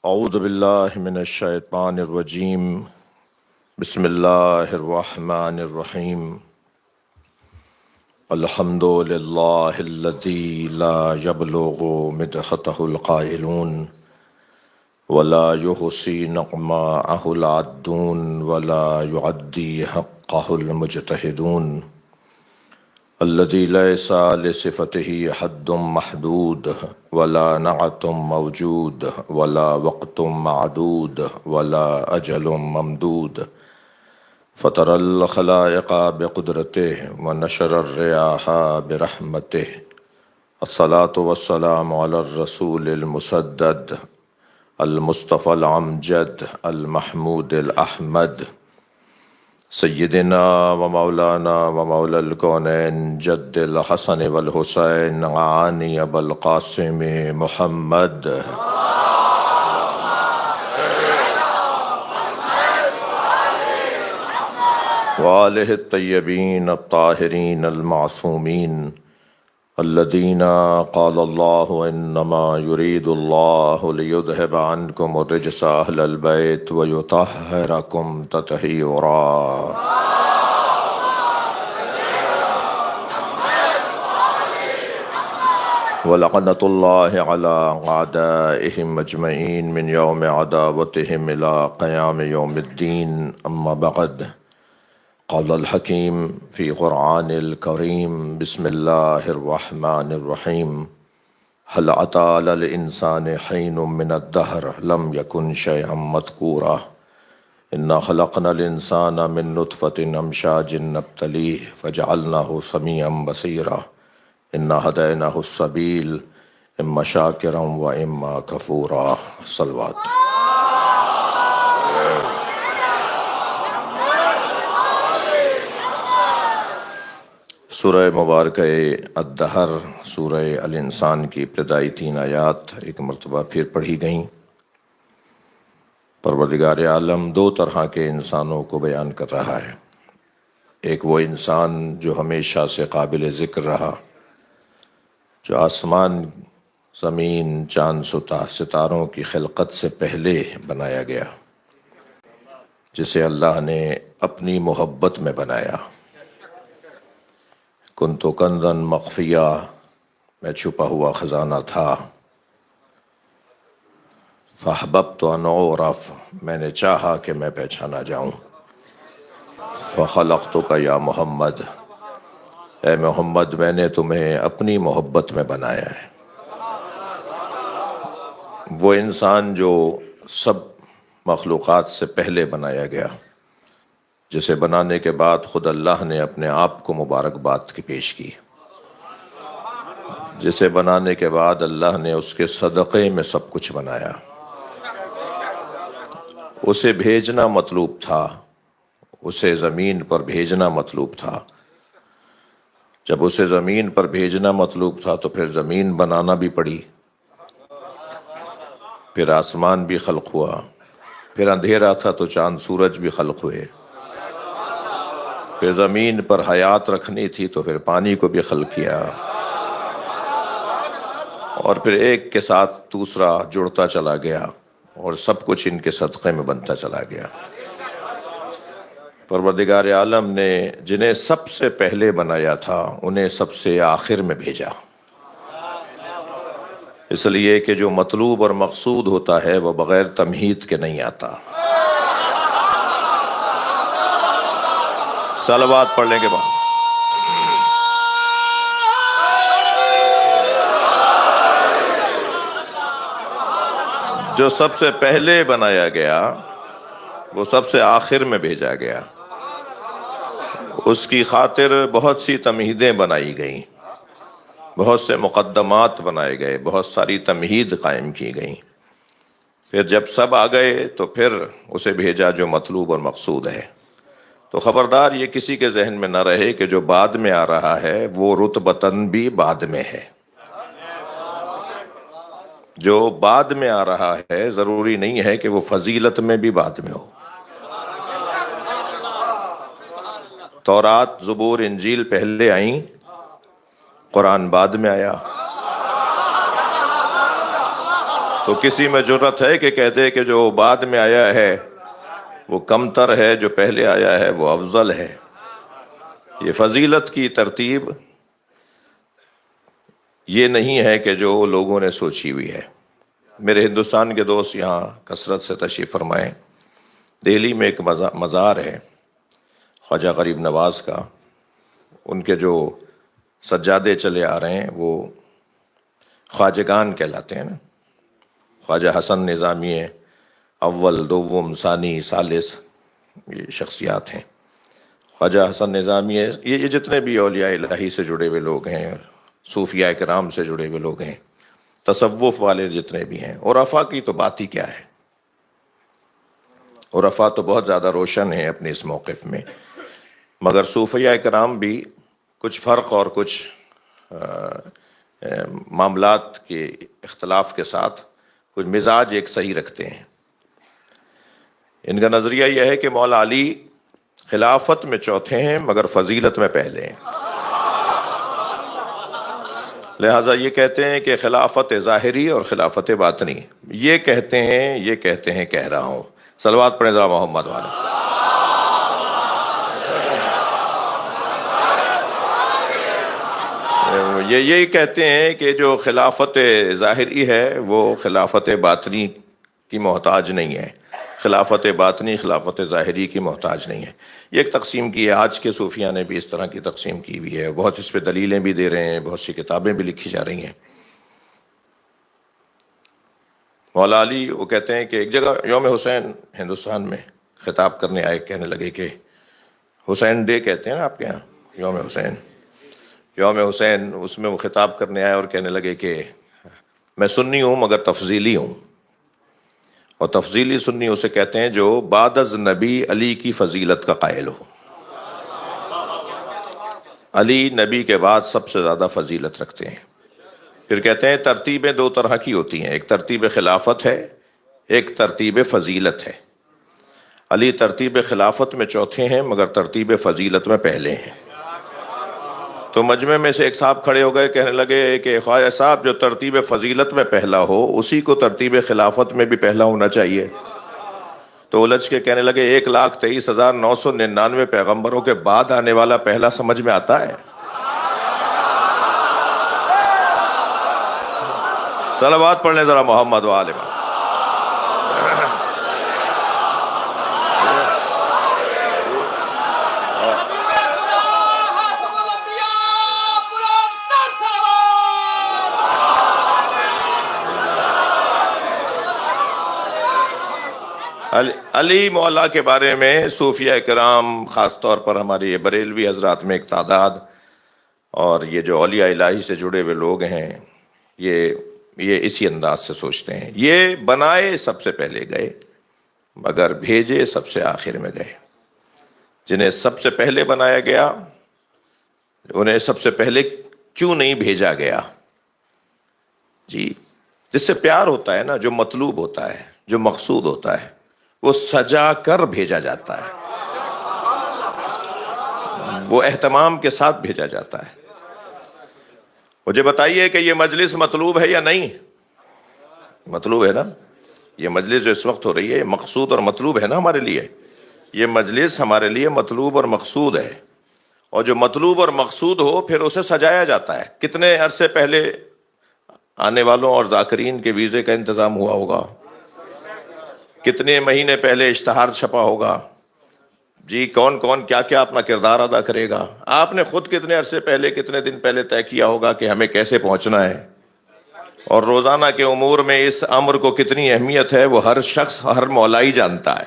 اعوذ باللہ من الشیطان الرجیم بسم اللہ الرحمن الرحیم الحمد للہ الذی لا یبلغ مدحتہ القائلون ولا یحصی نعماءہ العادون ولا یعدی حقہ المجتہدون الذي ليس لصفته حد محدود ولا نعت موجود ولا وقت معدود ولا أجل ممدود فطر الخلائق بقدرته ونشر الرياح برحمته الصلاة والسلام على الرسول المسدد المصطفى الأمجد المحمود الأحمد سیدنا و مولانا و مولا الکونین جد الحسن والحسین عانی ابو القاسم محمد وآلہ الطیبین الطاہرین المعصومین الذین قال اللہ انما یرید اللہ لیذہب عنکم الرجس اہل البیت ویطہرکم تطہیرا ولعنۃ اللہ علی اعدائہم اجمعین من یوم عداوتہم الی قیام یوم الدین اما بعد قال الحکیم فی قرآن الکریم بسم اللہ الرحمن الرحیم هل أتى على الإنسان حين من الدهر لم يكن شيئا مذكورا إنا خلقنا الإنسان من نطفة أمشاج نبتليه فجعلناه سميعا بصيرا إنا هديناه السبيل إما شاكرا وإما كفورا صلوات سورہ مبارکہ الدہر سورہ الانسان کی ابتدائی 3 آیات ایک مرتبہ پھر پڑھی گئیں۔ پروردگار عالم 2 طرح کے انسانوں کو بیان کر رہا ہے۔ ایک وہ انسان جو ہمیشہ سے قابل ذکر رہا، جو آسمان، زمین، چاند، ستاروں کی خلقت سے پہلے بنایا گیا، جسے اللہ نے اپنی محبت میں بنایا۔ کنتو کنزاً مخفیہ، میں چھپا ہوا خزانہ تھا۔ فاحببت ان اعرف، میں نے چاہا کہ میں پہچانا جاؤں۔ فخلقتک یا محمد، اے محمد میں نے تمہیں اپنی محبت میں بنایا ہے۔ وہ انسان جو سب مخلوقات سے پہلے بنایا گیا، جسے بنانے کے بعد خود اللہ نے اپنے آپ کو مبارکباد کی پیش کی، جسے بنانے کے بعد اللہ نے اس کے صدقے میں سب کچھ بنایا۔ اسے بھیجنا مطلوب تھا، اسے زمین پر بھیجنا مطلوب تھا۔ جب اسے زمین پر بھیجنا مطلوب تھا تو پھر زمین بنانا بھی پڑی، پھر آسمان بھی خلق ہوا، پھر اندھیرا تھا تو چاند سورج بھی خلق ہوئے، پھر زمین پر حیات رکھنی تھی تو پھر پانی کو بھی خلق کیا، اور پھر ایک کے ساتھ دوسرا جڑتا چلا گیا اور سب کچھ ان کے صدقے میں بنتا چلا گیا۔ پروردگار عالم نے جنہیں سب سے پہلے بنایا تھا انہیں سب سے آخر میں بھیجا، اس لیے کہ جو مطلوب اور مقصود ہوتا ہے وہ بغیر تمہید کے نہیں آتا۔ صلوات پڑھنے کے بعد جو سب سے پہلے بنایا گیا وہ سب سے آخر میں بھیجا گیا۔ اس کی خاطر بہت سی تمہیدیں بنائی گئیں، بہت سے مقدمات بنائے گئے، بہت ساری تمہید قائم کی گئیں۔ پھر جب سب آ گئے تو پھر اسے بھیجا جو مطلوب اور مقصود ہے۔ تو خبردار یہ کسی کے ذہن میں نہ رہے کہ جو بعد میں آ رہا ہے وہ رتبتاً بھی بعد میں ہے۔ جو بعد میں آ رہا ہے ضروری نہیں ہے کہ وہ فضیلت میں بھی بعد میں ہو۔ تورات، زبور، انجیل پہلے آئیں، قرآن بعد میں آیا۔ تو کسی میں جرت ہے کہ کہہ دے کہ جو بعد میں آیا ہے وہ کمتر ہے، جو پہلے آیا ہے وہ افضل ہے؟ یہ فضیلت کی ترتیب یہ نہیں ہے کہ جو لوگوں نے سوچی ہوئی ہے۔ میرے ہندوستان کے دوست یہاں کثرت سے تشریف فرمائیں۔ دہلی میں ایک مزار ہے خواجہ غریب نواز کا، ان کے جو سجادے چلے آ رہے ہیں وہ خواجگان کہلاتے ہیں نا۔ خواجہ حسن نظامی اول، دوم، ثانی، ثالث، یہ شخصیات ہیں۔ خواجہ حسن نظامی یہ جتنے بھی اولیاء الہی سے جڑے ہوئے لوگ ہیں، صوفیاء کرام سے جڑے ہوئے لوگ ہیں، تصوف والے جتنے بھی ہیں، عرفاء کی تو بات ہی کیا ہے۔ عرفاء تو بہت زیادہ روشن ہیں اپنے اس موقف میں، مگر صوفیاء کرام بھی کچھ فرق اور کچھ معاملات کے اختلاف کے ساتھ کچھ مزاج ایک صحیح رکھتے ہیں۔ ان کا نظریہ یہ ہے کہ مولا علی خلافت میں چوتھے ہیں مگر فضیلت میں پہلے ہیں، لہٰذا یہ کہتے ہیں کہ خلافت ظاہری اور خلافت باطنی، یہ کہتے ہیں کہہ رہا ہوں۔ صلوات پڑھیں ذرا محمد والے۔ یہ کہتے ہیں کہ جو خلافت ظاہری ہے وہ خلافت باطنی کی محتاج نہیں ہے، خلافت باطنی خلافت ظاہری کی محتاج نہیں ہے۔ یہ ایک تقسیم کی ہے، آج کے صوفیہ نے بھی اس طرح کی تقسیم کی ہوئی ہے، بہت اس پہ دلیلیں بھی دے رہے ہیں، بہت سی کتابیں بھی لکھی جا رہی ہیں۔ مولا علی وہ کہتے ہیں کہ ایک جگہ یوم حسین ہندوستان میں خطاب کرنے آئے، کہنے لگے کہ حسین ڈے کہتے ہیں نا آپ کے یہاں، یوم حسین، اس میں وہ خطاب کرنے آئے اور کہنے لگے کہ میں سنی ہوں مگر تفضیلی ہوں، اور تفضیلی سنی اسے کہتے ہیں جو بعد از نبی علی کی فضیلت کا قائل ہو۔ علی نبی کے بعد سب سے زیادہ فضیلت رکھتے ہیں۔ پھر کہتے ہیں ترتیبیں دو طرح کی ہوتی ہیں، ایک ترتیب خلافت ہے، ایک ترتیب فضیلت ہے۔ علی ترتیب خلافت میں چوتھے ہیں مگر ترتیب فضیلت میں پہلے ہیں۔ تو مجمع میں سے ایک صاحب کھڑے ہو گئے، کہنے لگے کہ خواجہ صاحب جو ترتیب فضیلت میں پہلا ہو اسی کو ترتیب خلافت میں بھی پہلا ہونا چاہیے۔ تو الجھ کے کہنے لگے 1,23,999 پیغمبروں کے بعد آنے والا پہلا سمجھ میں آتا ہے؟ صلوات پڑھنے ذرا محمد و آل محمد۔ علی مولا کے بارے میں صوفیہ کرام، خاص طور پر ہمارے یہ بریلوی حضرات میں ایک تعداد، اور یہ جو اولیاء الہی سے جڑے ہوئے لوگ ہیں یہ اسی انداز سے سوچتے ہیں۔ یہ بنائے سب سے پہلے گئے مگر بھیجے سب سے آخر میں گئے۔ جنہیں سب سے پہلے بنایا گیا انہیں سب سے پہلے کیوں نہیں بھیجا گیا؟ جی، جس سے پیار ہوتا ہے نا، جو مطلوب ہوتا ہے، جو مقصود ہوتا ہے، وہ سجا کر بھیجا جاتا ہے، وہ اہتمام کے ساتھ بھیجا جاتا ہے۔ مجھے بتائیے کہ یہ مجلس مطلوب ہے یا نہیں؟ مطلوب ہے نا؟ یہ مجلس جو اس وقت ہو رہی ہے یہ مقصود اور مطلوب ہے نا ہمارے لیے؟ یہ مجلس ہمارے لیے مطلوب اور مقصود ہے، اور جو مطلوب اور مقصود ہو پھر اسے سجایا جاتا ہے۔ کتنے عرصے پہلے آنے والوں اور ذاکرین کے ویزے کا انتظام ہوا ہوگا، کتنے مہینے پہلے اشتہار چھپا ہوگا، جی کون کون کیا کیا اپنا کردار ادا کرے گا۔ آپ نے خود کتنے عرصے پہلے، کتنے دن پہلے طے کیا ہوگا کہ ہمیں کیسے پہنچنا ہے، اور روزانہ کے امور میں اس امر کو کتنی اہمیت ہے وہ ہر شخص، ہر مولائی جانتا ہے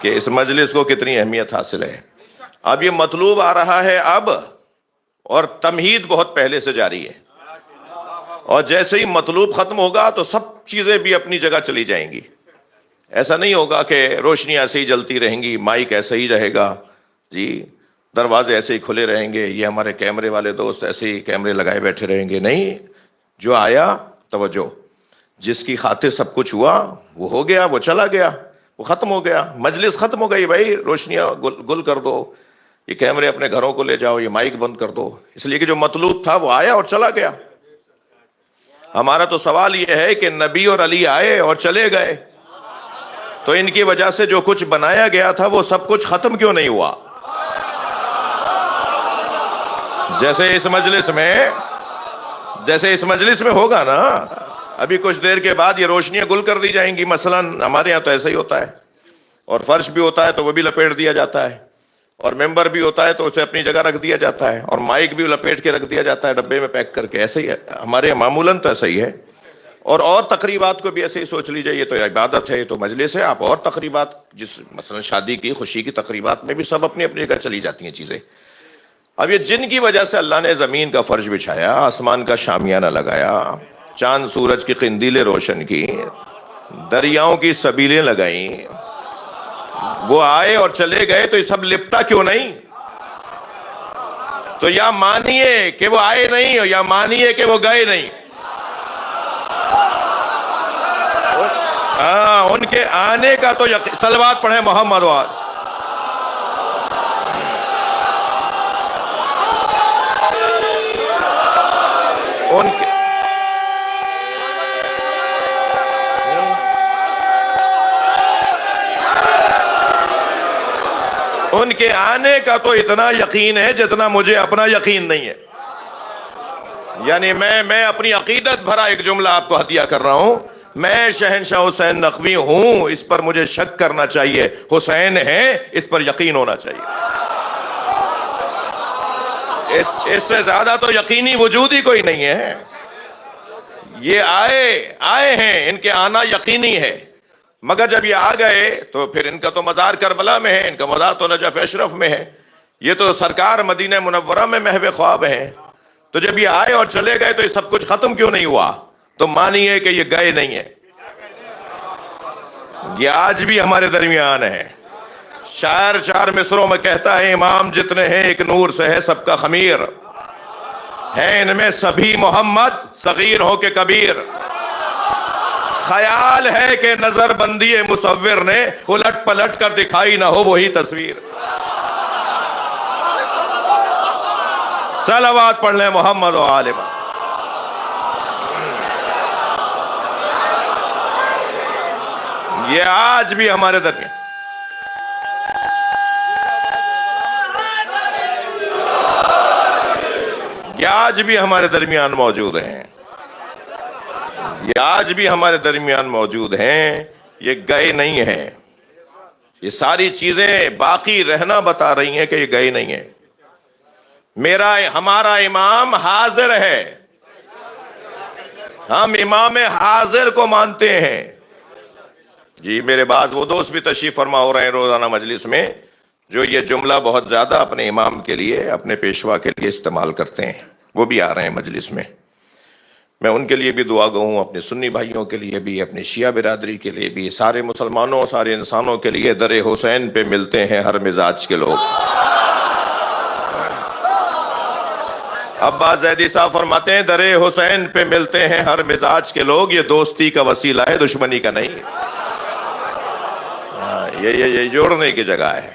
کہ اس مجلس کو کتنی اہمیت حاصل ہے۔ اب یہ مطلوب آ رہا ہے اب، اور تمہید بہت پہلے سے جاری ہے، اور جیسے ہی مطلوب ختم ہوگا تو سب چیزیں بھی اپنی جگہ چلی جائیں گی۔ ایسا نہیں ہوگا کہ روشنیاں ایسے ہی جلتی رہیں گی، مائک ایسے ہی رہے گا، جی دروازے ایسے ہی کھلے رہیں گے، یہ ہمارے کیمرے والے دوست ایسے ہی کیمرے لگائے بیٹھے رہیں گے۔ نہیں، جو آیا توجہ، جس کی خاطر سب کچھ ہوا وہ ہو گیا، وہ چلا گیا، وہ ختم ہو گیا، مجلس ختم ہو گئی۔ بھائی روشنیاں گل کر دو، یہ کیمرے اپنے گھروں کو لے جاؤ، یہ مائک بند کر دو، اس لیے کہ جو مطلوب تھا وہ آیا اور چلا گیا۔ ہمارا تو سوال یہ ہے کہ نبی اور علی آئے اور چلے گئے، تو ان کی وجہ سے جو کچھ بنایا گیا تھا وہ سب کچھ ختم کیوں نہیں ہوا؟ جیسے اس مجلس میں ہوگا نا، ابھی کچھ دیر کے بعد یہ روشنیاں گل کر دی جائیں گی، مثلا ہمارے یہاں تو ایسا ہی ہوتا ہے، اور فرش بھی ہوتا ہے تو وہ بھی لپیٹ دیا جاتا ہے، اور ممبر بھی ہوتا ہے تو اسے اپنی جگہ رکھ دیا جاتا ہے، اور مائک بھی لپیٹ کے رکھ دیا جاتا ہے ڈبے میں پیک کر کے، ایسے ہی ہے ہمارے یہاں معمولاً، تو ایسا ہی ہے۔ اور تقریبات کو بھی ایسے ہی سوچ لیجئے، یہ تو عبادت ہے، یہ تو مجلس ہے، آپ اور تقریبات، جس مثلا شادی کی، خوشی کی تقریبات میں بھی سب اپنی اپنی جگہ چلی جاتی ہیں چیزیں۔ اب یہ جن کی وجہ سے اللہ نے زمین کا فرش بچھایا، آسمان کا شامیانہ لگایا، چاند سورج کی قندیلیں روشن کی، دریاؤں کی سبیلیں لگائیں، وہ آئے اور چلے گئے، تو یہ سب لپٹا کیوں نہیں؟ تو یا مانیے کہ وہ آئے نہیں، یا مانیے کہ وہ گئے نہیں۔ ہاں، ان کے آنے کا تو صلوات پڑھیں محمد وال۔ ان کے آنے کا تو اتنا یقین ہے جتنا مجھے اپنا یقین نہیں ہے۔ یعنی میں اپنی عقیدت بھرا ایک جملہ آپ کو عطیہ کر رہا ہوں، میں شہنشاہ حسین نقوی ہوں، اس پر مجھے شک کرنا چاہیے، حسین ہیں اس پر یقین ہونا چاہیے۔ اس سے زیادہ تو یقینی وجود ہی کوئی نہیں ہے۔ یہ آئے ہیں، ان کے آنا یقینی ہے، مگر جب یہ آ گئے تو پھر ان کا تو مزار کربلا میں ہے، ان کا مزار تو نجف اشرف میں ہے، یہ تو سرکار مدینہ منورہ میں محو خواب ہیں۔ تو جب یہ آئے اور چلے گئے تو یہ سب کچھ ختم کیوں نہیں ہوا؟ تو مانیے کہ یہ گئے نہیں ہیں، یہ آج بھی ہمارے درمیان ہے۔ شاعر 4 مصروں میں کہتا ہے، امام جتنے ہیں ایک نور سے ہے سب کا خمیر، ہے ان میں سبھی محمد صغیر ہو کے کبیر۔ خیال ہے کہ نظر بندی مصور نے الٹ پلٹ کر دکھائی نہ ہو وہی تصویر۔ صلوات پڑھ لیں محمد و آل محمد۔ یہ آج بھی ہمارے درمیان، یہ آج بھی ہمارے درمیان موجود ہیں، یہ آج بھی ہمارے درمیان موجود ہیں، یہ گئے نہیں ہیں۔ یہ ساری چیزیں باقی رہنا بتا رہی ہیں کہ یہ گئے نہیں ہیں۔ ہمارا امام حاضر ہے، ہم امام حاضر کو مانتے ہیں۔ جی میرے بعض وہ دوست بھی تشریف فرما ہو رہے ہیں روزانہ مجلس میں، جو یہ جملہ بہت زیادہ اپنے امام کے لیے، اپنے پیشوا کے لیے استعمال کرتے ہیں، وہ بھی آ رہے ہیں مجلس میں۔ میں ان کے لیے بھی دعا گو ہوں، اپنے سنی بھائیوں کے لیے بھی، اپنی شیعہ برادری کے لیے بھی، سارے مسلمانوں، سارے انسانوں کے لیے۔ در حسین پہ ملتے ہیں ہر مزاج کے لوگ۔ عباس زیدی صاحب فرماتے ہیں، در حسین پہ ملتے ہیں ہر مزاج کے لوگ، یہ دوستی کا وسیلہ ہے، دشمنی کا نہیں۔ یہ جوڑنے کی جگہ ہے۔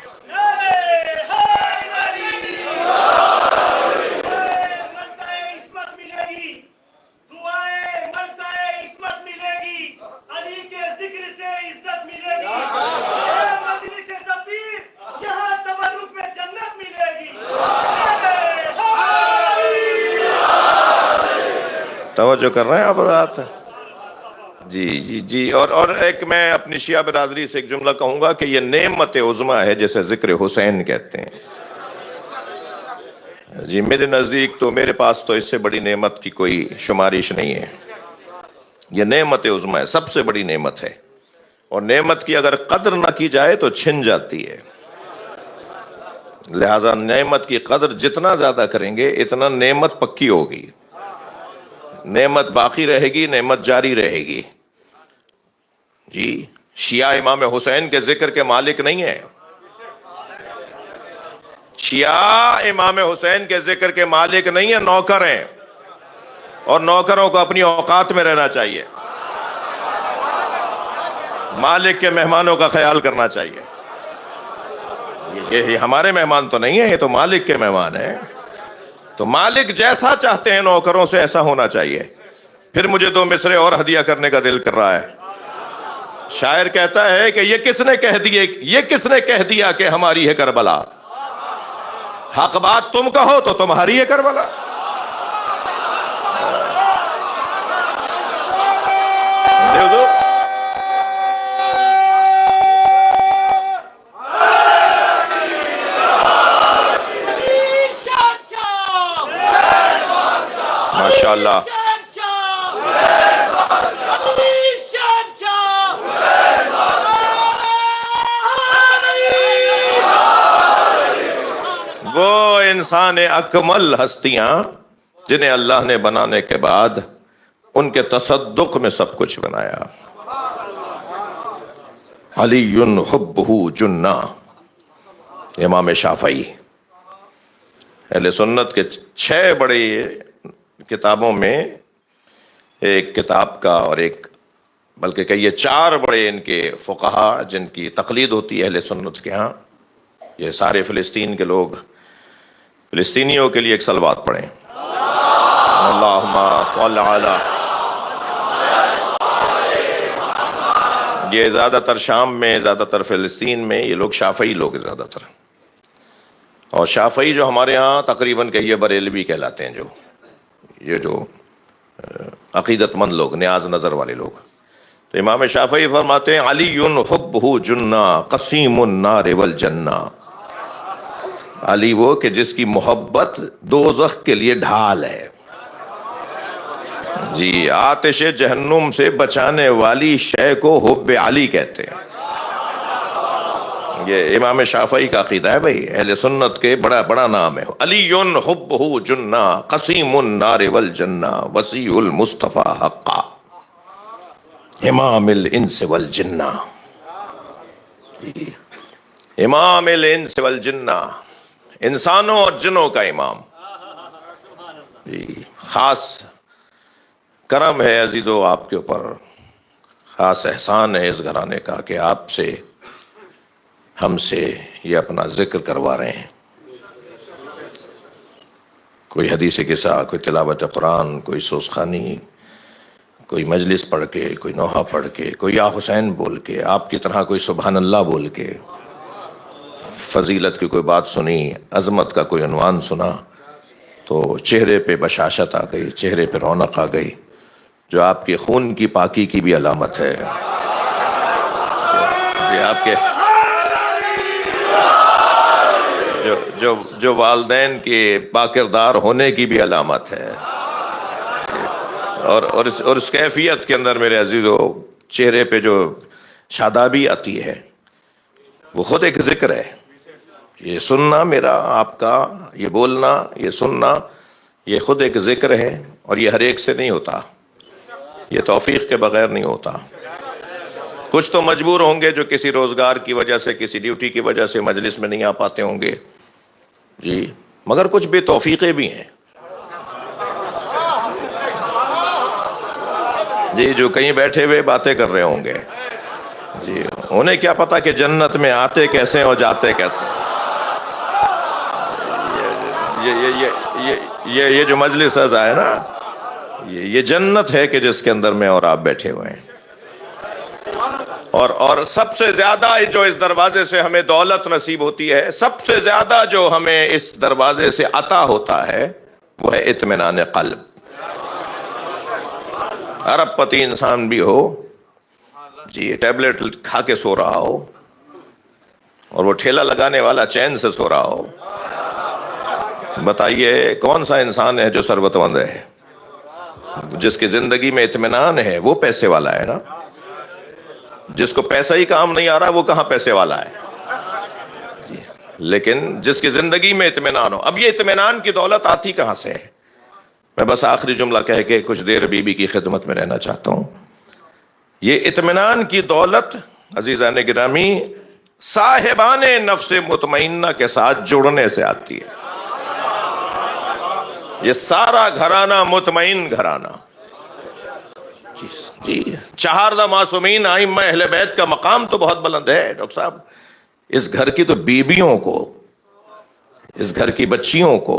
توجہ کر رہے ہیں آپ حضرات؟ جی اور ایک میں اپنی شیعہ برادری سے ایک جملہ کہوں گا کہ یہ نعمت عظمیٰ ہے جسے ذکر حسین کہتے ہیں۔ جی میرے نزدیک تو، میرے پاس تو اس سے بڑی نعمت کی کوئی شمارش نہیں ہے۔ یہ نعمت عظمیٰ ہے، سب سے بڑی نعمت ہے، اور نعمت کی اگر قدر نہ کی جائے تو چھن جاتی ہے۔ لہذا نعمت کی قدر جتنا زیادہ کریں گے اتنا نعمت پکی ہوگی، نعمت باقی رہے گی، نعمت جاری رہے گی۔ جی شیعہ امام حسین کے ذکر کے مالک نہیں ہیں، شیعہ امام حسین کے ذکر کے مالک نہیں ہیں، نوکر ہیں، اور نوکروں کو اپنی اوقات میں رہنا چاہیے، مالک کے مہمانوں کا خیال کرنا چاہیے۔ یہ ہمارے مہمان تو نہیں ہیں، یہ تو مالک کے مہمان ہیں، تو مالک جیسا چاہتے ہیں نوکروں سے ایسا ہونا چاہیے۔ پھر مجھے 2 مصرے اور ہدیہ کرنے کا دل کر رہا ہے. شاعر کہتا ہے کہ یہ کس نے کہہ دیا کہ ہماری ہے کربلا. حق بات تم کہو تو تمہاری ہے کربلا. ماشاء اللہ. وہ انسان اکمل ہستیاں جنہیں اللہ نے بنانے کے بعد ان کے تصدق میں سب کچھ بنایا. علی حبہ جنہ. امام شافعی اہل سنت کے 6 بڑے کتابوں میں ایک کتاب کا اور ایک بلکہ کہیے 4 بڑے ان کے فقہا جن کی تقلید ہوتی ہے اہل سنت کے ہاں. یہ سارے فلسطین کے لوگ فلسطینیوں کے لیے ایک صلوات پڑھیں. اللہم صل علی. یہ زیادہ تر شام میں، زیادہ تر فلسطین میں یہ لوگ شافعی لوگ ہیں زیادہ تر. اور شافعی جو ہمارے ہاں تقریباً کہیے بریلوی کہلاتے ہیں، جو عقیدت مند لوگ، نیاز نظر والے لوگ. تو امام شافعی فرماتے ہیں علی حبہ جنہ قسیم النار والجنہ. علی وہ کہ جس کی محبت دوزخ کے لیے ڈھال ہے. جی، آتش جہنم سے بچانے والی شے کو حب علی کہتے ہیں. یہ امام شافعی کا عقیدہ ہے بھائی، اہل سنت کے بڑا نام ہے. علی حبہ جنہ قسیم النار والجنہ وسیع المصطفیٰ حقا امام الانس والجنہ. امام الانس والجنہ، انسانوں اور جنوں کا امام. جی، خاص کرم ہے عزیزو آپ کے اوپر، خاص احسان ہے اس گھرانے کا کہ آپ سے، ہم سے یہ اپنا ذکر کروا رہے ہیں. کوئی حدیث قصہ، کوئی تلاوت قرآن، کوئی سوسخانی، کوئی مجلس پڑھ کے، کوئی نوحہ پڑھ کے، کوئی یا حسین بول کے، آپ کی طرح کوئی سبحان اللہ بول کے فضیلت کی کوئی بات سنی، عظمت کا کوئی عنوان سنا تو چہرے پہ بشاشت آ گئی، چہرے پہ رونق آ گئی، جو آپ کے خون کی پاکی کی بھی علامت ہے. جی، آپ کے جو والدین کے باکردار ہونے کی بھی علامت ہے. اور اس کیفیت کے اندر میرے عزیزو چہرے پہ جو شادابی آتی ہے وہ خود ایک ذکر ہے. یہ سننا میرا، آپ کا یہ بولنا، یہ سننا، یہ خود ایک ذکر ہے. اور یہ ہر ایک سے نہیں ہوتا، یہ توفیق کے بغیر نہیں ہوتا. کچھ تو مجبور ہوں گے جو کسی روزگار کی وجہ سے، کسی ڈیوٹی کی وجہ سے مجلس میں نہیں آ پاتے ہوں گے. جی، مگر کچھ بے توفیقیں بھی ہیں. جی، جو کہیں بیٹھے ہوئے باتیں کر رہے ہوں گے. جی، انہیں کیا پتا کہ جنت میں آتے کیسے اور جاتے کیسے. یہ جو مجلس سزا ہے نا، یہ جنت ہے کہ جس کے اندر میں اور آپ بیٹھے ہوئے ہیں. اور سب سے زیادہ جو اس دروازے سے ہمیں دولت نصیب ہوتی ہے، سب سے زیادہ جو ہمیں اس دروازے سے عطا ہوتا ہے وہ ہے اطمینان قلب. ارب پتی انسان بھی ہو، جی، ٹیبلٹ کھا کے سو رہا ہو، اور وہ ٹھیلا لگانے والا چین سے سو رہا ہو، بتائیے کون سا انسان ہے جو ثروت مند ہے؟ جس کی زندگی میں اطمینان ہے وہ پیسے والا ہے نا. جس کو پیسہ ہی کام نہیں آ رہا وہ کہاں پیسے والا ہے. لیکن جس کی زندگی میں اطمینان ہو. اب یہ اطمینان کی دولت آتی کہاں سے ہے؟ میں بس آخری جملہ کہہ کے کچھ دیر بی بی کی خدمت میں رہنا چاہتا ہوں. یہ اطمینان کی دولت عزیزان گرامی صاحبان نفس مطمئنہ کے ساتھ جڑنے سے آتی ہے. یہ سارا گھرانہ مطمئن گھرانہ. جی، 4 معصومین ائمہ اہل بیت کا مقام تو بہت بلند ہے ڈاکٹر صاحب. اس گھر کی تو بیویوں کو، اس گھر کی بچیوں کو،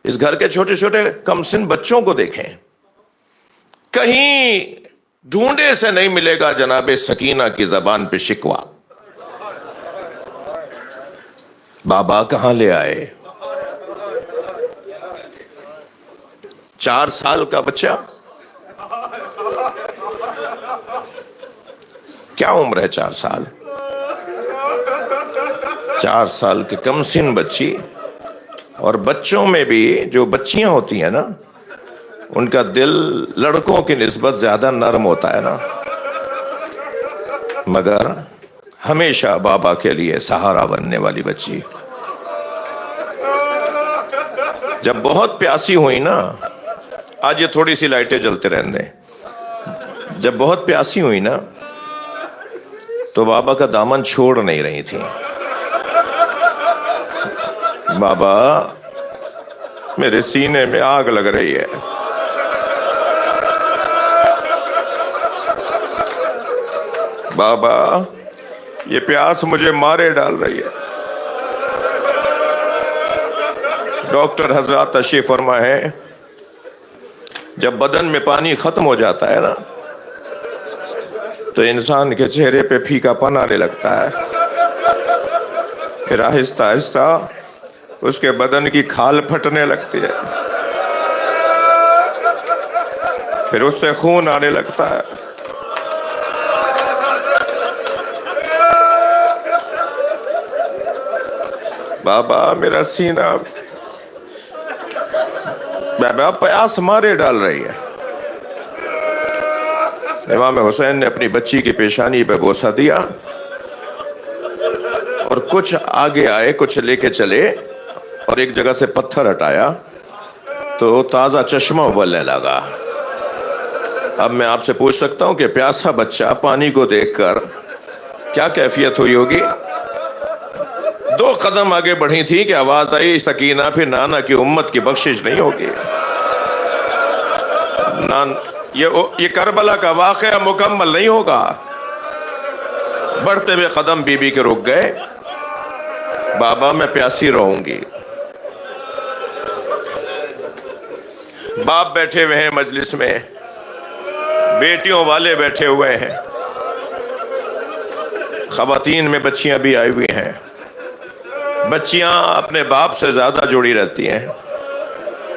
اس گھر کے چھوٹے چھوٹے کم سن بچوں کو دیکھیں. کہیں ڈھونڈے سے نہیں ملے گا جناب سکینہ کی زبان پہ شکوہ. بابا کہاں لے آئے؟ 4 سال کا بچہ. کیا عمر ہے 4 سال؟ 4 سال کی کم سن بچی. اور بچوں میں بھی جو بچیاں ہوتی ہیں نا، ان کا دل لڑکوں کی نسبت زیادہ نرم ہوتا ہے نا، مگر ہمیشہ بابا کے لیے سہارا بننے والی بچی. جب بہت پیاسی ہوئی نا، آج یہ تھوڑی سی لائٹیں جلتے رہنے دیں، جب بہت پیاسی ہوئی نا تو بابا کا دامن چھوڑ نہیں رہی تھی. بابا میرے سینے میں آگ لگ رہی ہے. بابا یہ پیاس مجھے مارے ڈال رہی ہے. ڈاکٹر حضرات تشریف فرما ہے، جب بدن میں پانی ختم ہو جاتا ہے نا تو انسان کے چہرے پہ پھیکا پن آنے لگتا ہے. پھر آہستہ آہستہ اس کے بدن کی کھال پھٹنے لگتی ہے، پھر اس سے خون آنے لگتا ہے. بابا میرا سینہ، بابا پیاس مارے ڈال رہی ہے. امام حسین نے اپنی بچی کی پیشانی پہ بوسہ دیا اور کچھ آگے آئے، کچھ لے کے چلے اور ایک جگہ سے پتھر ہٹایا تو تازہ چشمہ ابلنے لگا. اب میں آپ سے پوچھ سکتا ہوں کہ پیاسا بچہ پانی کو دیکھ کر کیا کیفیت ہوئی ہوگی؟ 2 قدم آگے بڑھی تھی کہ آواز آئی، سکینہ پھر نانا کی امت کی بخشش نہیں ہوگی. یہ کربلا کا واقعہ مکمل نہیں ہوگا. بڑھتے ہوئے قدم بی بی کے رک گئے. بابا میں پیاسی رہوں گی. باپ بیٹھے ہوئے ہیں مجلس میں، بیٹیوں والے بیٹھے ہوئے ہیں، خواتین میں بچیاں بھی آئی ہوئی ہیں. بچیاں اپنے باپ سے زیادہ جڑی رہتی ہیں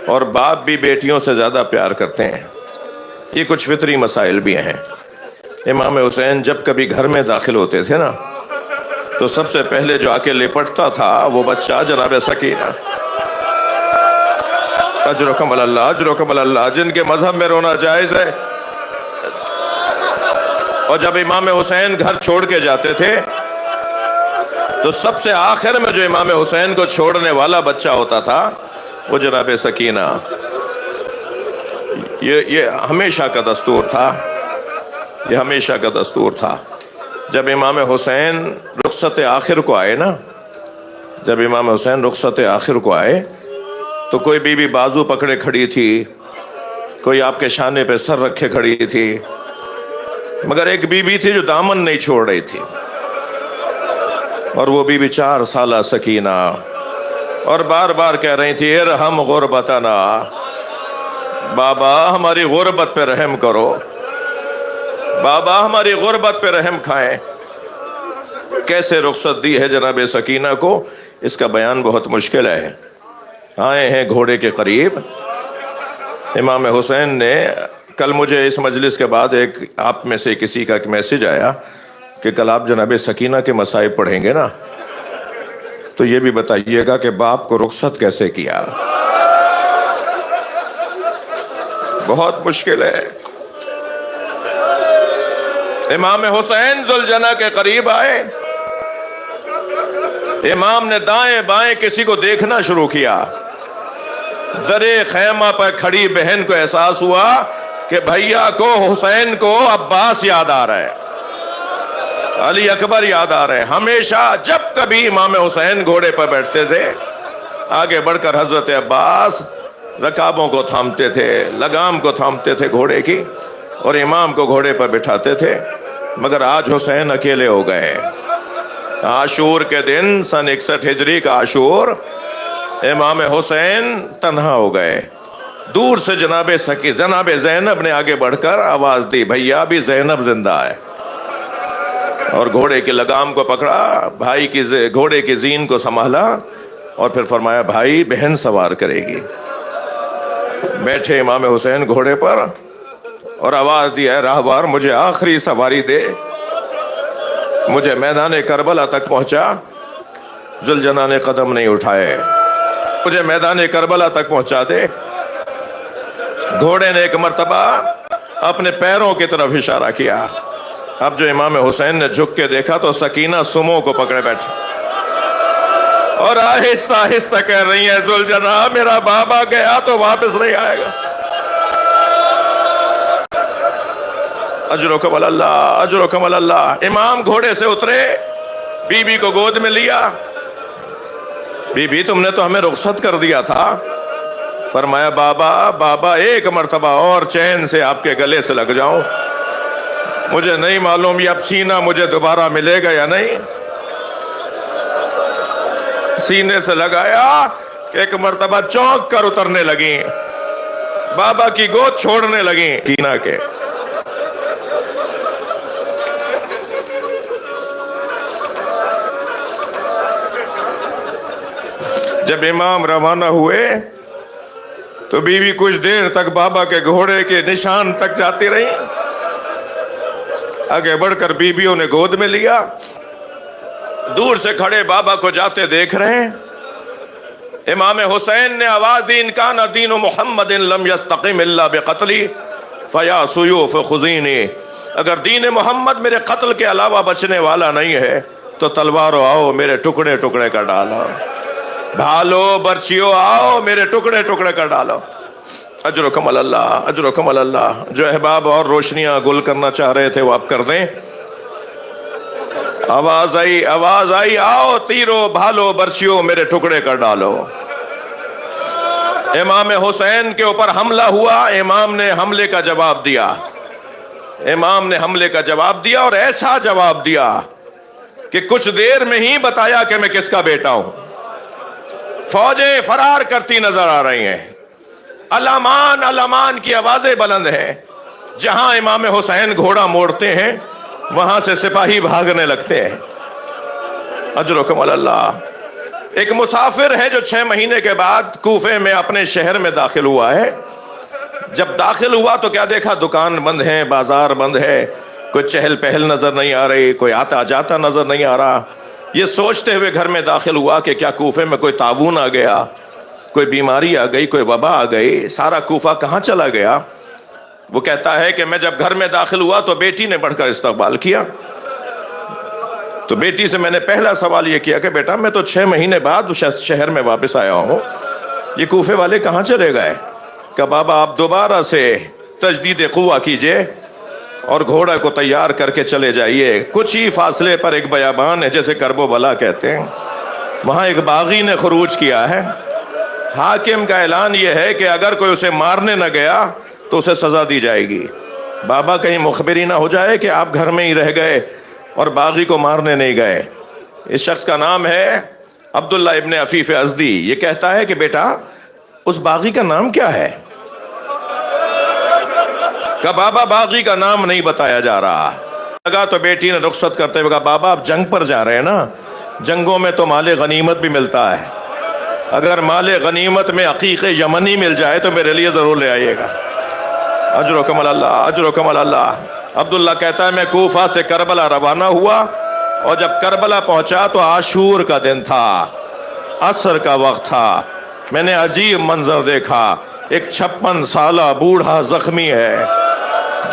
اور باپ بھی بیٹیوں سے زیادہ پیار کرتے ہیں. یہ کچھ فطری مسائل بھی ہیں. امام حسین جب کبھی گھر میں داخل ہوتے تھے نا تو سب سے پہلے جو آ کے لپٹتا تھا وہ بچہ جناب سکینہ. اجرکم اللہ، اجرکم اللہ. جن کے مذہب میں رونا جائز ہے. اور جب امام حسین گھر چھوڑ کے جاتے تھے تو سب سے آخر میں جو امام حسین کو چھوڑنے والا بچہ ہوتا تھا وہ جناب سکینہ. یہ ہمیشہ کا دستور تھا، یہ ہمیشہ کا دستور تھا. جب امام حسین رخصت آخر کو آئے نا، جب امام حسین رخصت آخر کو آئے تو کوئی بی بی بازو پکڑے کھڑی تھی، کوئی آپ کے شانے پہ سر رکھے کھڑی تھی، مگر ایک بی بی تھی جو دامن نہیں چھوڑ رہی تھی، اور وہ بی بی 4 سالہ سکینہ، اور بار بار کہہ رہی تھی ارحم غربتنا، بابا ہماری غربت پہ رحم کرو، بابا ہماری غربت پہ رحم کھائیں. کیسے رخصت دی ہے جناب سکینہ کو، اس کا بیان بہت مشکل ہے. آئے ہیں گھوڑے کے قریب. امام حسین نے کل مجھے اس مجلس کے بعد ایک آپ میں سے کسی کا ایک میسج آیا کہ کل آپ جناب سکینہ کے مصائب پڑھیں گے نا تو یہ بھی بتائیے گا کہ باپ کو رخصت کیسے کیا. بہت مشکل ہے. امام حسین ذوالجنہ کے قریب آئے. امام نے دائیں بائیں کسی کو دیکھنا شروع کیا. درے خیمہ پر کھڑی بہن کو احساس ہوا کہ بھیا کو، حسین کو عباس یاد آ رہا ہے، علی اکبر یاد آ رہے ہیں. ہمیشہ جب کبھی امام حسین گھوڑے پر بیٹھتے تھے آگے بڑھ کر حضرت عباس رکابوں کو تھامتے تھے، لگام کو تھامتے تھے گھوڑے کی، اور امام کو گھوڑے پر بٹھاتے تھے. مگر آج حسین اکیلے ہو گئے. عاشور کے دن سن 61 ہجری کا عاشور، امام حسین تنہا ہو گئے. دور سے جناب زینب نے آگے بڑھ کر آواز دی، بھیا بھی زینب زندہ ہے، اور گھوڑے کی لگام کو پکڑا، بھائی کی گھوڑے کی زین کو سنبھالا، اور پھر فرمایا بھائی بہن سوار کرے گی۔ بیٹھے امام حسین گھوڑے پر اور آواز دی، اے راہبر مجھے آخری سواری دے، مجھے میدان کربلا تک پہنچا۔ زلجنا نے قدم نہیں اٹھائے، مجھے میدان کربلا تک پہنچا دے۔ گھوڑے نے ایک مرتبہ اپنے پیروں کی طرف اشارہ کیا۔ اب جو امام حسین نے جھک کے دیکھا تو سکینہ سمو کو پکڑے بیٹھے اور آہستہ آہستہ کہہ رہی ہیں، زلجنا میرا بابا گیا تو واپس نہیں آئے گا۔ اجرکم اللہ، اجرکم اللہ۔ امام گھوڑے سے اترے، بی بی کو گود میں لیا۔ بی بی تم نے تو ہمیں رخصت کر دیا تھا۔ فرمایا بابا ایک مرتبہ اور چین سے آپ کے گلے سے لگ جاؤں، مجھے نہیں معلوم یہ اب سینہ مجھے دوبارہ ملے گا یا نہیں۔ سینے سے لگایا کہ ایک مرتبہ چونک کر اترنے لگیں، بابا کی گود چھوڑنے لگیں سینہ کے۔ جب امام روانہ ہوئے تو بیوی کچھ دیر تک بابا کے گھوڑے کے نشان تک جاتی رہی۔ آگے بڑھ کر بیویوں نے گود میں لیا، دور سے کھڑے بابا کو جاتے دیکھ رہے ہیں۔ امام حسین نے آواز دی، ان کان دین محمد لم یستقم الا بقتلی فیا سیوف خذینی، اگر دین محمد میرے قتل کے علاوہ بچنے والا نہیں ہے تو تلواروں آؤ میرے ٹکڑے ٹکڑے کر ڈالو، ڈھالو برچیو آؤ میرے ٹکڑے ٹکڑے کر ڈالو۔ اجرکم اللہ، اجرکم اللہ۔ جو احباب اور روشنیاں گل کرنا چاہ رہے تھے وہ آپ کر دیں۔ آواز آئی، آؤ تیرو بھالو برچیو میرے ٹکڑے کر ڈالو۔ امام حسین کے اوپر حملہ ہوا، امام نے حملے کا جواب دیا، امام نے حملے کا جواب دیا، اور ایسا جواب دیا کہ کچھ دیر میں ہی بتایا کہ میں کس کا بیٹا ہوں۔ فوجیں فرار کرتی نظر آ رہی ہیں، علمان علمان کی آوازیں بلند ہیں، جہاں امام حسین گھوڑا موڑتے ہیں وہاں سے سپاہی بھاگنے لگتے ہیں۔ اجرکم اللہ۔ ایک مسافر ہے جو 6 مہینے کے بعد کوفے میں اپنے شہر میں داخل ہوا ہے۔ جب داخل ہوا تو کیا دیکھا، دکان بند ہیں، بازار بند ہے، کوئی چہل پہل نظر نہیں آ رہی، کوئی آتا جاتا نظر نہیں آ رہا۔ یہ سوچتے ہوئے گھر میں داخل ہوا کہ کیا کوفے میں کوئی طاعون آ گیا، کوئی بیماری آ گئی، کوئی وبا آ گئی، سارا کوفہ کہاں چلا گیا۔ وہ کہتا ہے کہ میں جب گھر میں داخل ہوا تو بیٹی نے بڑھ کر استقبال کیا، تو بیٹی سے میں نے پہلا سوال یہ کیا کہ بیٹا میں تو 6 مہینے بعد شہر میں واپس آیا ہوں، یہ کوفے والے کہاں چلے گئے؟ کہ بابا آپ دوبارہ سے تجدید قوہ کیجئے اور گھوڑا کو تیار کر کے چلے جائیے، کچھ ہی فاصلے پر ایک بیابان ہے جیسے کرب و بلا کہتے ہیں، وہاں ایک باغی نے خروج کیا ہے، حاکم کا اعلان یہ ہے کہ اگر کوئی اسے مارنے نہ گیا تو اسے سزا دی جائے گی۔ بابا کہیں مخبری نہ ہو جائے کہ آپ گھر میں ہی رہ گئے اور باغی کو مارنے نہیں گئے۔ اس شخص کا نام ہے عبداللہ ابن عفیف ازدی۔ یہ کہتا ہے کہ بیٹا اس باغی کا نام کیا ہے؟ کہ بابا باغی کا نام نہیں بتایا جا رہا۔ لگا تو بیٹی نے رخصت کرتے ہوئے کہا بابا آپ جنگ پر جا رہے ہیں نا، جنگوں میں تو مال غنیمت بھی ملتا ہے، اگر مال غنیمت میں عقیق یمنی مل جائے تو میرے لیے ضرور لے آئیے گا۔ اجرکم اللہ، اجرکم اللہ۔ عبداللہ کہتا ہے میں کوفہ سے کربلا روانہ ہوا، اور جب کربلا پہنچا تو عاشور کا دن تھا، عصر کا وقت تھا۔ میں نے عجیب منظر دیکھا، ایک 56 سالہ بوڑھا زخمی ہے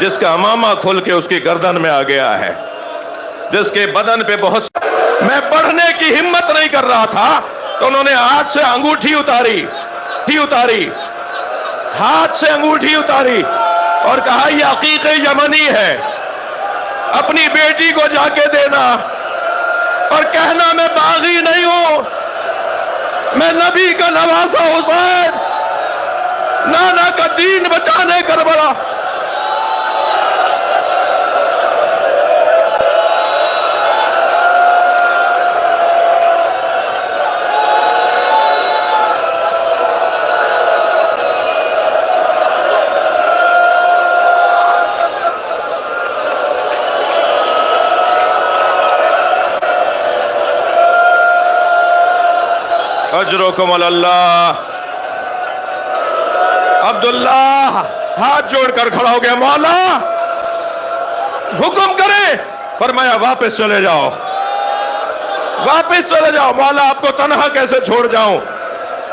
جس کا امامہ کھل کے اس کی گردن میں آ گیا ہے، جس کے بدن پہ بہت، میں پڑھنے کی ہمت نہیں کر رہا تھا تو انہوں نے ہاتھ سے انگوٹھی اتاری، ہاتھ سے انگوٹھی اتاری اور کہا یہ عقیق یمنی ہے، اپنی بیٹی کو جا کے دینا اور کہنا میں باغی نہیں ہوں، میں نبی کا نواسا حسین، نانا کا دین بچانے کربلا۔ اجرکم اللہ. عبداللہ ہاتھ جوڑ کر کھڑا ہو گیا. مولا حکم کرے. فرمایا واپس چلے جاؤ, واپس چلے جاؤ. مولا آپ کو تنہا کیسے چھوڑ جاؤں؟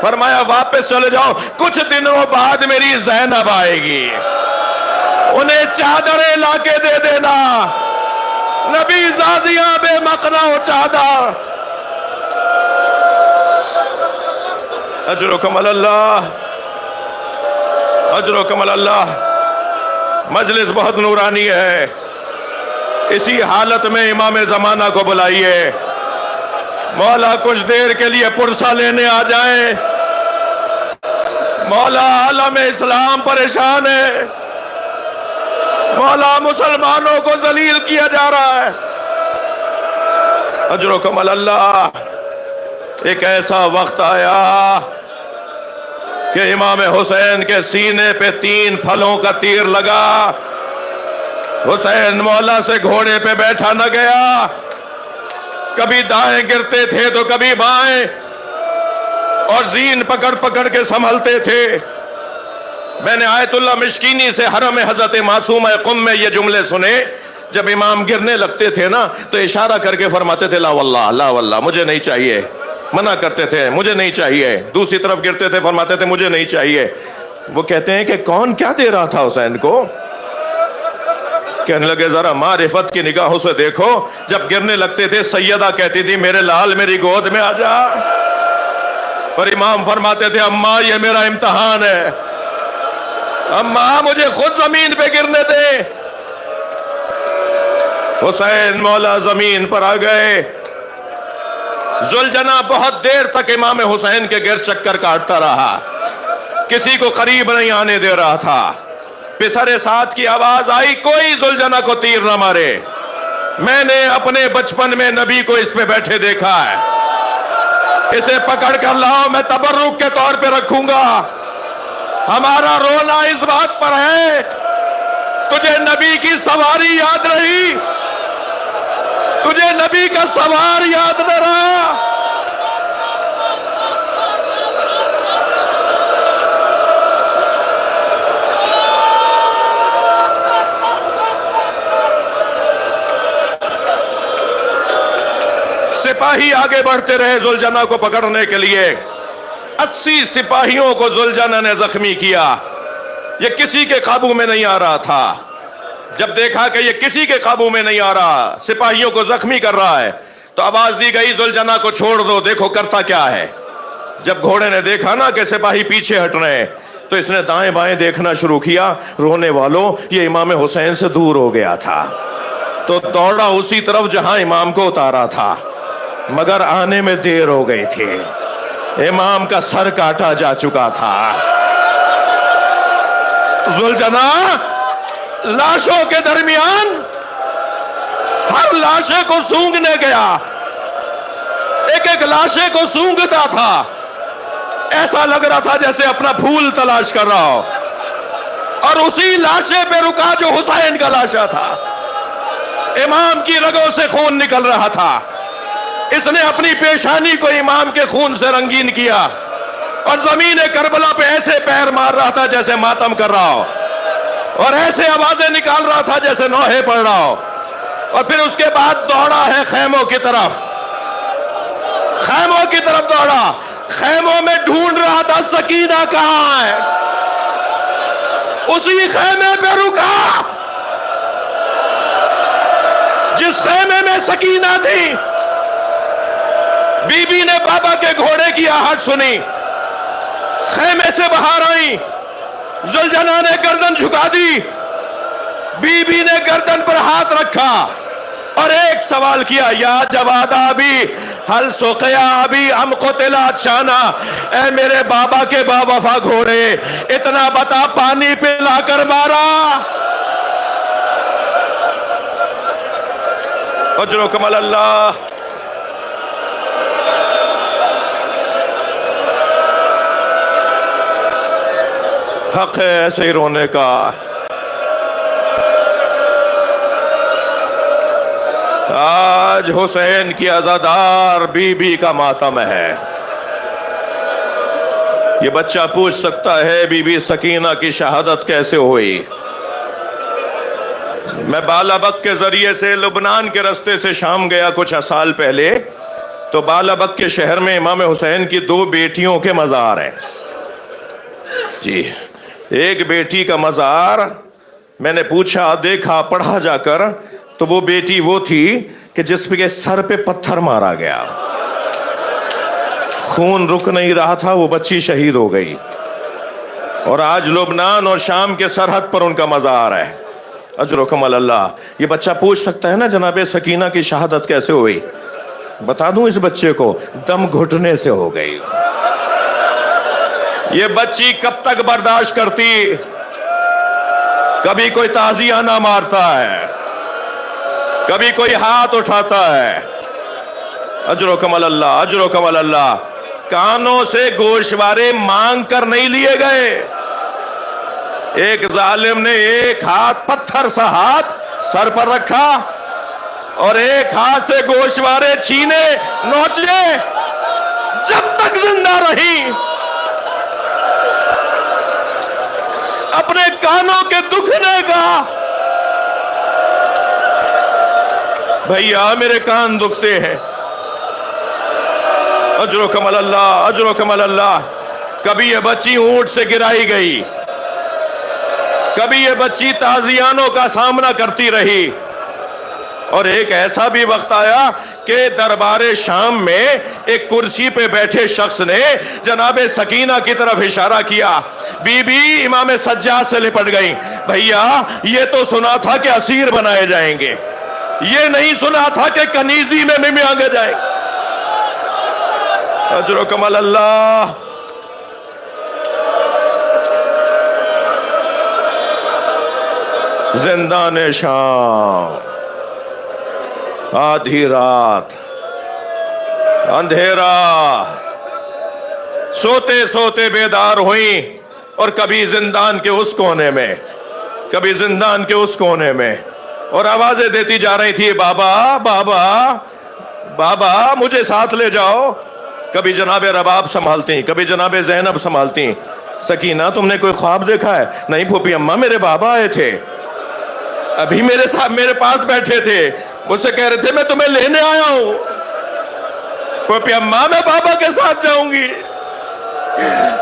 فرمایا واپس چلے جاؤ, کچھ دنوں بعد میری زینب آئے گی, انہیں چادریں لا کے دے دینا. نبی زادیاں بے مقنع و چادر. اجرکم اللہ, اجرکم اللہ. مجلس بہت نورانی ہے. اسی حالت میں امام زمانہ کو بلائیے. مولا کچھ دیر کے لیے پرسہ لینے آ جائیں. مولا عالم اسلام پریشان ہے. مولا مسلمانوں کو ذلیل کیا جا رہا ہے. اجرکم اللہ. ایک ایسا وقت آیا کہ امام حسین کے سینے پہ 3 پھلوں کا تیر لگا. حسین مولا سے گھوڑے پہ بیٹھا نہ گیا. کبھی دائیں گرتے تھے تو کبھی بائیں, اور زین پکڑ پکڑ کے سنبھلتے تھے. میں نے آیت اللہ مشکینی سے حرم حضرت معصومہ قم میں یہ جملے سنے. جب امام گرنے لگتے تھے نا تو اشارہ کر کے فرماتے تھے لا واللہ, لا واللہ, مجھے نہیں چاہیے. منع کرتے تھے مجھے نہیں چاہیے. دوسری طرف گرتے تھے فرماتے تھے مجھے نہیں چاہیے. وہ کہتے ہیں کہ کون کیا دے رہا تھا حسین کو؟ کہنے لگے ذرا معرفت کی نگاہوں سے دیکھو. جب گرنے لگتے تھے سیدہ کہتی تھی میرے لال میری گود میں آ جا, اور امام فرماتے تھے اماں یہ میرا امتحان ہے, اماں مجھے خود زمین پہ گرنے دے. حسین مولا زمین پر آ گئے. ذوالجناح بہت دیر تک امام حسین کے گرد چکر کاٹتا رہا, کسی کو قریب نہیں آنے دے رہا تھا. پسر ساتھ کی آواز آئی کوئی ذوالجناح کو تیر نہ مارے. میں نے اپنے بچپن میں نبی کو اس پہ بیٹھے دیکھا ہے, اسے پکڑ کر لاؤ میں تبرک کے طور پہ رکھوں گا. ہمارا رونا اس بات پر ہے تجھے نبی کی سواری یاد رہی, تجھے نبی کا سوار یاد نہ رہا. سپاہی آگے بڑھتے رہے ذوالجناح کو پکڑنے کے لیے. 80 سپاہیوں کو ذوالجناح نے زخمی کیا. یہ کسی کے قابو میں نہیں آ رہا تھا. جب دیکھا کہ یہ کسی کے قابو میں نہیں آ رہا, سپاہیوں کو زخمی کر رہا ہے, تو آواز دی گئی ذوالجناح کو چھوڑ دو, دیکھو کرتا کیا ہے. جب گھوڑے نے دیکھا نا کہ سپاہی پیچھے ہٹ رہے ہیں تو اس نے دائیں بائیں دیکھنا شروع کیا. رونے والوں یہ امام حسین سے دور ہو گیا تھا تو دوڑا اسی طرف جہاں امام کو اتارا تھا, مگر آنے میں دیر ہو گئی تھی. امام کا سر کاٹا جا چکا تھا. ذوالجناح لاشوں کے درمیان ہر لاشے کو سونگنے گیا, ایک ایک لاشے کو سونگتا تھا. ایسا لگ رہا تھا جیسے اپنا پھول تلاش کر رہا ہو, اور اسی لاشے پہ رکا جو حسین کا لاشا تھا. امام کی رگوں سے خون نکل رہا تھا. اس نے اپنی پیشانی کو امام کے خون سے رنگین کیا, اور زمین کربلا پہ ایسے پیر مار رہا تھا جیسے ماتم کر رہا ہو, اور ایسے آوازیں نکال رہا تھا جیسے نوحے پڑھ رہا ہو. اور پھر اس کے بعد دوڑا ہے خیموں کی طرف, خیموں کی طرف دوڑا. خیموں میں ڈھونڈ رہا تھا سکینہ کہاں ہے. اسی خیمے پہ رکا جس خیمے میں سکینہ تھی. بی بی نے بابا کے گھوڑے کی آہٹ سنی, خیمے سے باہر آئی. ذوالجناح نے گردن جھکا دی. بی بی نے گردن پر ہاتھ رکھا اور ایک سوال کیا, یا جواد ابی حل سقیا ابی ام قتل عطشانا. اے میرے بابا کے با وفا گھوڑے, اتنا بتا پانی پلا کر مارا. اجرکم اللہ. حق ہے ایسے ہی رونے کا. آج حسین کی عزادار بی بی کا ماتم ہے. یہ بچہ پوچھ سکتا ہے بی بی سکینہ کی شہادت کیسے ہوئی؟ میں بالابک کے ذریعے سے لبنان کے رستے سے شام گیا کچھ سال پہلے، تو بالابک کے شہر میں امام حسین کی 2 بیٹیوں کے مزار ہیں جی۔ ایک بیٹی کا مزار میں نے پوچھا، دیکھا، پڑھا جا کر، تو وہ بیٹی وہ تھی کہ جس کے سر پہ پتھر مارا گیا، خون رک نہیں رہا تھا، وہ بچی شہید ہو گئی، اور آج لبنان اور شام کے سرحد پر ان کا مزار ہے۔ اجرکم اللہ۔ یہ بچہ پوچھ سکتا ہے نا جناب سکینہ کی شہادت کیسے ہوئی؟ بتا دوں اس بچے کو، دم گھٹنے سے ہو گئی۔ یہ بچی کب تک برداشت کرتی؟ کبھی کوئی تعزیہ نہ مارتا ہے، کبھی کوئی ہاتھ اٹھاتا ہے۔ اجرکم اللہ، اجرکم اللہ۔ کانوں سے گوشوارے مانگ کر نہیں لیے گئے۔ ایک ظالم نے ایک ہاتھ، پتھر سا ہاتھ سر پر رکھا، اور ایک ہاتھ سے گوشوارے چھینے، نوچے، جب تک زندہ رہی اپنے کانوں کے دکھنے کا، بھیا میرے کان دکھتے ہیں۔ اجرکم اللہ، اجرکم اللہ۔ کبھی یہ بچی اونٹ سے گرائی گئی، کبھی یہ بچی تازیانوں کا سامنا کرتی رہی، اور ایک ایسا بھی وقت آیا کہ دربار شام میں ایک کرسی پہ بیٹھے شخص نے جناب سکینہ کی طرف اشارہ کیا، بی بی امام سجاد سے لپٹ گئی۔ بھیا یہ تو سنا تھا کہ اسیر بنائے جائیں گے، یہ نہیں سنا تھا کہ کنیزی میں مانگے جائیں گے۔ اجرکم اللہ۔ زندان شام، آدھی رات، اندھیرا، سوتے سوتے بیدار ہوئیں، اور کبھی زندان کے اس کونے میں، کبھی زندان کے اس کونے میں، اور آوازیں دیتی جا رہی تھی، بابا بابا بابا مجھے ساتھ لے جاؤ۔ کبھی جناب رباب سنبھالتی، کبھی جناب زینب سنبھالتی۔ سکینہ تم نے کوئی خواب دیکھا ہے؟ نہیں پھوپھی اماں، میرے بابا آئے تھے، ابھی میرے ساتھ میرے پاس بیٹھے تھے، مجھ سے کہہ رہے تھے میں تمہیں لینے آیا ہوں۔ پھوپھی اماں میں بابا کے ساتھ جاؤں گی،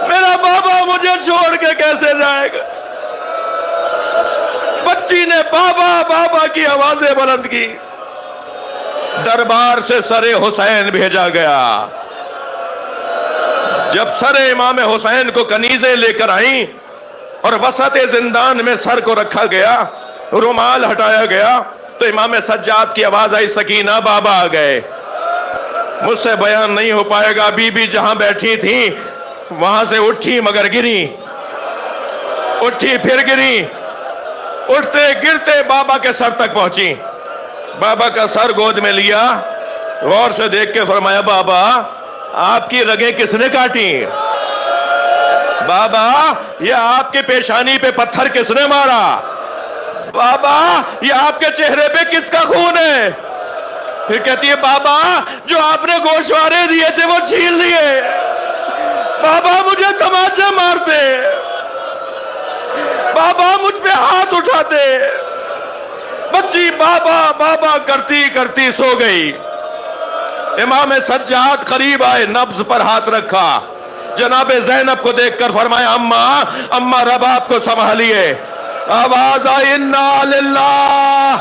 میرا بابا مجھے چھوڑ کے کیسے جائے گا؟ بچی نے بابا بابا کی آوازیں بلند کی۔ دربار سے سر حسین بھیجا گیا۔ جب سر امام حسین کو کنیزیں لے کر آئیں اور وسط زندان میں سر کو رکھا گیا، رومال ہٹایا گیا، تو امام سجاد کی آواز آئی، سکینہ بابا آ گئے۔ مجھ سے بیان نہیں ہو پائے گا، بی بی جہاں بیٹھی تھی وہاں سے اٹھی مگر گری، اٹھی پھر گری، اٹھتے گرتے بابا کے سر تک پہنچی۔ بابا کا سر گود میں لیا، غور سے دیکھ کے فرمایا، بابا آپ کی رگیں کس نے کاٹی؟ بابا یہ آپ کے پیشانی پہ پتھر کس نے مارا؟ بابا یہ آپ کے چہرے پہ کس کا خون ہے؟ پھر کہتی ہے، بابا جو آپ نے گوشوارے دیے تھے وہ چھین لیے، بابا مجھے تماچے مارتے، بابا مجھ پہ ہاتھ اٹھاتے۔ بچی بابا بابا کرتی کرتی سو گئی۔ امام سجاد قریب آئے، نبض پر ہاتھ رکھا، جناب زینب کو دیکھ کر فرمایا، اماں رباب کو سنبھالیے۔ آواز آئی، انا للہ